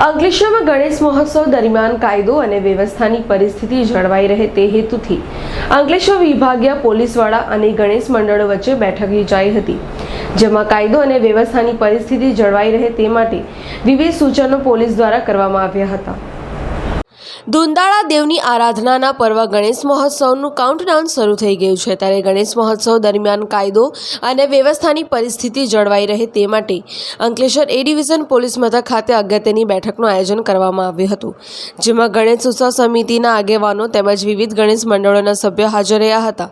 અંકલેશ્વરમાં ગણેશ મહોત્સવ દરમિયાન કાયદો અને વ્યવસ્થાની પરિસ્થિતિ જળવાઈ રહે તે હેતુથી અંકલેશ્વર વિભાગીય પોલીસ વડા અને ગણેશ મંડળો વચ્ચે બેઠક યોજાઈ હતી, જેમાં કાયદો અને વ્યવસ્થાની પરિસ્થિતિ જળવાઈ રહે તે માટે વિવિધ સૂચનો પોલીસ દ્વારા કરવામાં આવ્યા હતા। દુંદાળા દેવની આરાધનાના પર્વ ગણેશ મહોત્સવનું કાઉન્ટડાઉન શરૂ થઈ ગયું છે, ત્યારે ગણેશ મહોત્સવ દરમિયાન કાયદો અને વ્યવસ્થાની પરિસ્થિતિ જળવાઈ રહે તે માટે અંકલેશ્વર એ ડિવિઝન પોલીસ મથક ખાતે અગત્યની બેઠકનું આયોજન કરવામાં આવ્યું હતું, જેમાં ગણેશ ઉત્સવ સમિતિના આગેવાનો તેમજ વિવિધ ગણેશ મંડળોના સભ્યો હાજર રહ્યા હતા।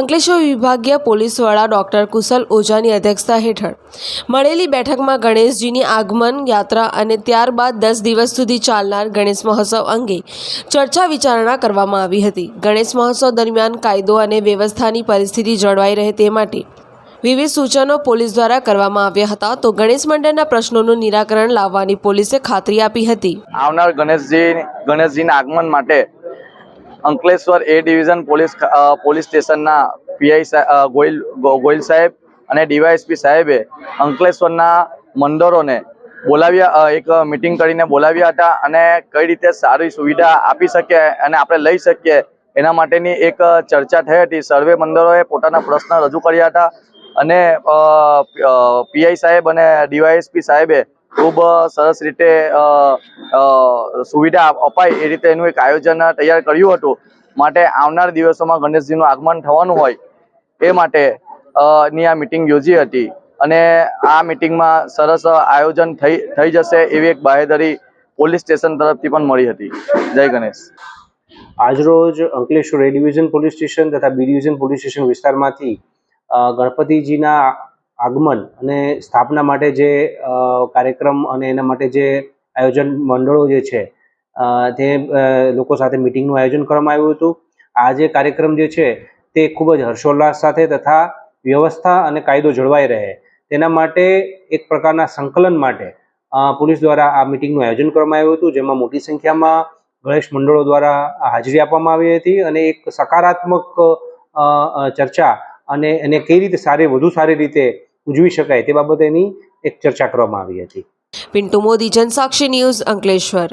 અંકલેશ્વર વિભાગીય પોલીસ વડા ડોક્ટર કુશલ ઓઝાની અધ્યક્ષતા હેઠળ મળેલી બેઠકમાં ગણેશજીની આગમન યાત્રા અને ત્યારબાદ 10 દિવસ સુધી ચાલનાર ગણેશ મહોત્સવ અંગે ચર્ચા વિચારણા કરવામાં આવી હતી। ગણેશ મહોત્સવ દરમિયાન કાયદો અને વ્યવસ્થાની પરિસ્થિતિ જળવાઈ રહે તે માટે વિવિધ સૂચનો પોલીસ દ્વારા કરવામાં આવ્યા હતા, તો ગણેશ મંડળના પ્રશ્નોનું નિરાકરણ લાવવાની પોલીસે ખાતરી આપી હતી। આવનાર ગણેશજીના આગમન માટે અંકલેશ્વર એ ડિવિઝન પોલીસ સ્ટેશનના પીઆઈ ગોયલ સાહેબ અને ડીવાયએસપી સાહેબે અંકલેશ્વરના મંડળોને બોલાવ્યા, એક મીટિંગ કરીને બોલાવ્યા હતા અને કઈ રીતે સારી સુવિધા આપી શકીએ અને આપણે લઈ શકીએ એના માટેની એક ચર્ચા થઈ હતી। સર્વે મંડળોએ પોતાના પ્રશ્ન રજૂ કર્યા હતા અને પીઆઈ સાહેબ અને ડીવાયએસપી સાહેબે ખૂબ સરસ રીતે સુવિધા અપાય એ રીતે એનું એક આયોજન તૈયાર કર્યું હતું। માટે આવનાર દિવસોમાં ગણેશજીનું આગમન થવાનું હોય એ માટે ની આ મીટિંગ યોજી હતી અને આ મીટિંગમાં સરસ આયોજન થઈ જશે એવી એક બાહેધરી પોલીસ સ્ટેશન તરફથી પણ મળી હતી। જય ગણેશ। આજરોજ અંકલેશ્વર એ ડિવિઝન પોલીસ સ્ટેશન તથા બી ડિવિઝન પોલીસ સ્ટેશન વિસ્તારમાંથી ગણપતિજીના આગમન અને સ્થાપના માટે જે કાર્યક્રમ અને એના માટે જે આયોજન મંડળો જે છે તે લોકો સાથે મિટિંગનું આયોજન કરવામાં આવ્યું હતું। આ જે કાર્યક્રમ જે છે તે ખૂબ જ હર્ષોલ્લાસ સાથે તથા વ્યવસ્થા અને કાયદો જળવાઈ રહે તેના માટે એક પ્રકારના સંકલન માટે પોલીસ દ્વારા આ મિટિંગનું આયોજન કરવામાં આવ્યું હતું, જેમાં મોટી સંખ્યામાં ગણેશ મંડળો દ્વારા હાજરી આપવામાં આવી હતી અને એક સકારાત્મક ચર્ચા અને એને કઈ રીતે વધુ સારી રીતે ઉજવી શકાય તે બાબતેની એક ચર્ચા કરવામાં આવી હતી। પિન્ટુ મોદી, જનસાક્ષી ન્યૂઝ, અંકલેશ્વર।